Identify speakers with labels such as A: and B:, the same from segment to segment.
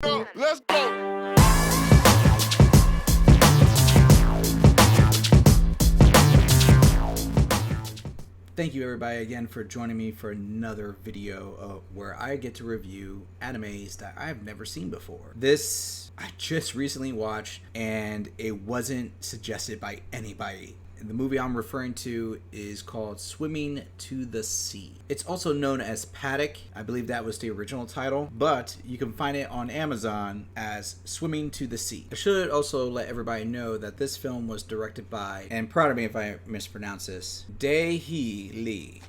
A: go. Let's go.
B: Thank you everybody again for joining me for another video where I get to review animes that I've never seen before. This I just recently watched and it wasn't suggested by anybody. The movie I'm referring to is called Swimming to the Sea. It's also known as Paddock. I believe that was the original title, but you can find it on Amazon as Swimming to the Sea. I should also let everybody know that this film was directed by, and pardon me if I mispronounce this, Dae-hee Lee.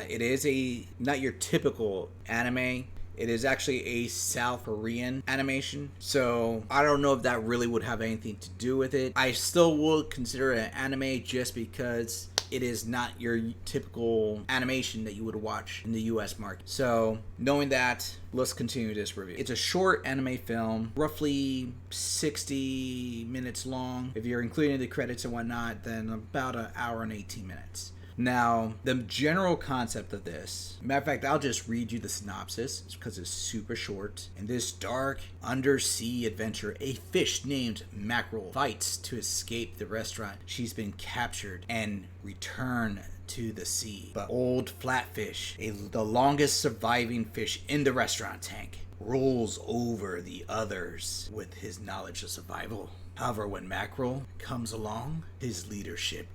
B: It is not your typical anime. It is actually a South Korean animation, so I don't know if that really would have anything to do with it. I still would consider it an anime just because it is not your typical animation that you would watch in the US market. So knowing that, let's continue this review. It's a short anime film, roughly 60 minutes long. If you're including the credits and whatnot, then about an hour and 18 minutes. Now, the general concept of this, matter of fact, I'll just read you the synopsis because it's super short. In this dark undersea adventure, a fish named Mackerel fights to escape the restaurant she's been captured and return to the sea. But old Flatfish, the longest surviving fish in the restaurant tank, rules over the others with his knowledge of survival. However, when Mackerel comes along, his leadership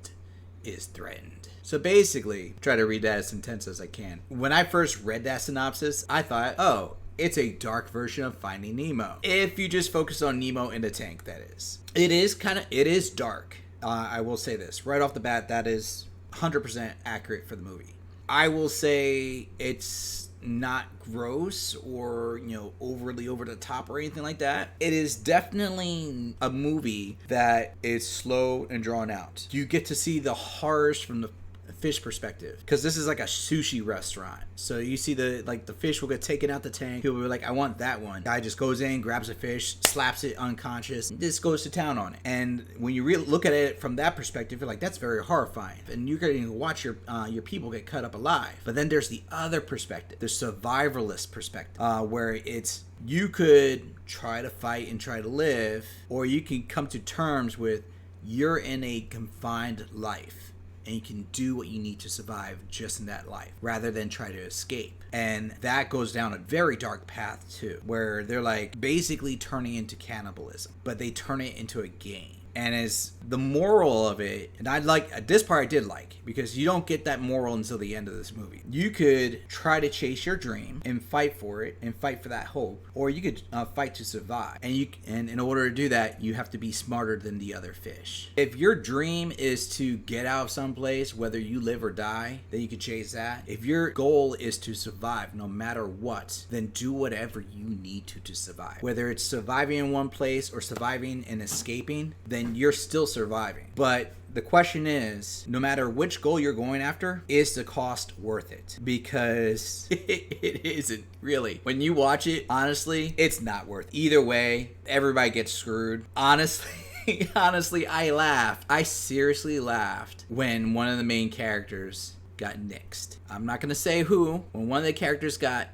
B: is threatened. So basically, try to read that as intense as I can. When I first read that synopsis, I thought, oh, it's a dark version of Finding Nemo. If you just focus on Nemo in the tank, that is. It is dark. I will say this. Right off the bat, that is 100% accurate for the movie. I will say it's not gross or, overly over the top or anything like that. It is definitely a movie that is slow and drawn out. You get to see the horrors from the fish perspective, because this is like a sushi restaurant. So you see the fish will get taken out the tank. People will be like, I want that one. Guy just goes in, grabs a fish, slaps it unconscious, and just goes to town on it. And when you really look at it from that perspective, you're like, that's very horrifying. And you're getting to watch your people get cut up alive. But then there's the other perspective, the survivalist perspective, where it's you could try to fight and try to live, or you can come to terms with you're in a confined life. And you can do what you need to survive just in that life, rather than try to escape. And that goes down a very dark path too, where they're like basically turning into cannibalism, but they turn it into a game. And as the moral of it, and this part I did like, because you don't get that moral until the end of this movie. You could try to chase your dream and fight for it and fight for that hope, or you could fight to survive. And in order to do that, you have to be smarter than the other fish. If your dream is to get out of someplace, whether you live or die, then you can chase that. If your goal is to survive no matter what, then do whatever you need to survive. Whether it's surviving in one place or surviving and escaping, then you're still surviving. But the question is, no matter which goal you're going after, is the cost worth it? Because it isn't really. When you watch it, honestly, it's not worth it. Either way, everybody gets screwed. Honestly, I laughed. I seriously laughed when one of the main characters got nixed. I'm not gonna say who. When one of the characters got,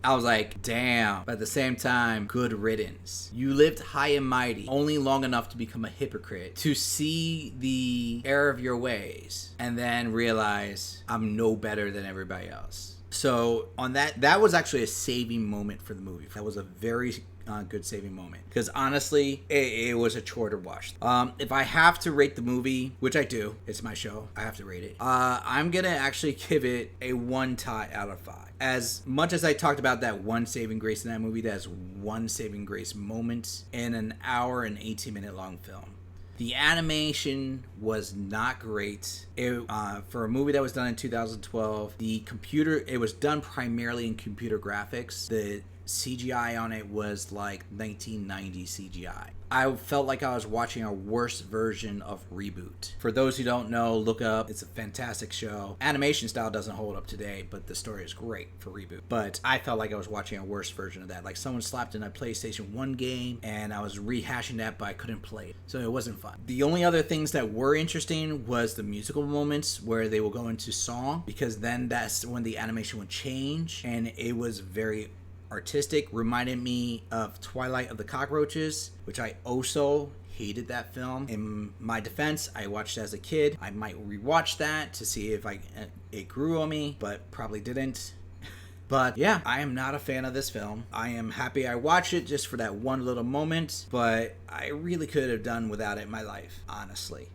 B: I was like, damn. But at the same time, good riddance. You lived high and mighty only long enough to become a hypocrite, to see the error of your ways, and then realize I'm no better than everybody else. So on that was actually a saving moment for the movie. That was a very good saving moment, because honestly it was a chore to watch. If I have to rate the movie, which I do, it's my show, I have to rate it, I'm gonna actually give it a 1 tot out of 5. As much as I talked about that one saving grace in that movie, that's one saving grace moment in an hour and 18-minute long film. The animation was not great. For a movie that was done in 2012, it was done primarily in computer graphics. The CGI on it was like 1990 CGI. I felt like I was watching a worse version of Reboot. For those who don't know, look up. It's a fantastic show. Animation style doesn't hold up today, but the story is great for Reboot. But I felt like I was watching a worse version of that. Like someone slapped in a PlayStation 1 game and I was rehashing that, but I couldn't play it. So it wasn't fun. The only other things that were interesting was the musical moments where they will go into song, because then that's when the animation would change, and it was very artistic, reminded me of Twilight of the Cockroaches, which I also hated that film. In my defense, I watched it as a kid. I might rewatch that to see if it grew on me, but probably didn't. But yeah, I am not a fan of this film. I am happy I watched it just for that one little moment, but I really could have done without it in my life, honestly.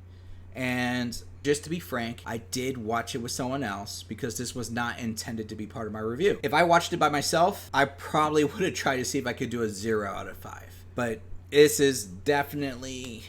B: And just to be frank, I did watch it with someone else because this was not intended to be part of my review. If I watched it by myself, I probably would have tried to see if I could do a 0 out of 5. But this is definitely,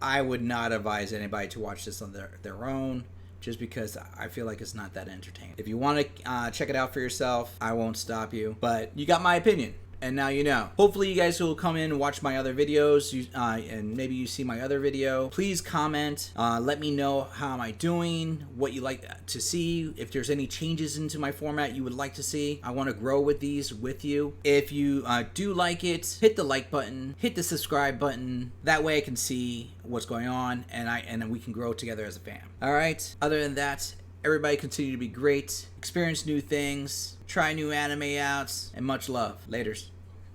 B: I would not advise anybody to watch this on their own, just because I feel like it's not that entertaining. If you want to check it out for yourself, I won't stop you, but you got my opinion. And now you know. Hopefully you guys will come in and watch my other videos, and maybe you see my other video. Please comment. Let me know how am I doing, what you like to see, if there's any changes into my format you would like to see. I want to grow with these with you. If you do like it, hit the like button, hit the subscribe button. That way I can see what's going on, and we can grow together as a fam. All right. Other than that, everybody continue to be great, experience new things, try new anime out, and much love. Laters.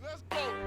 A: Let's go.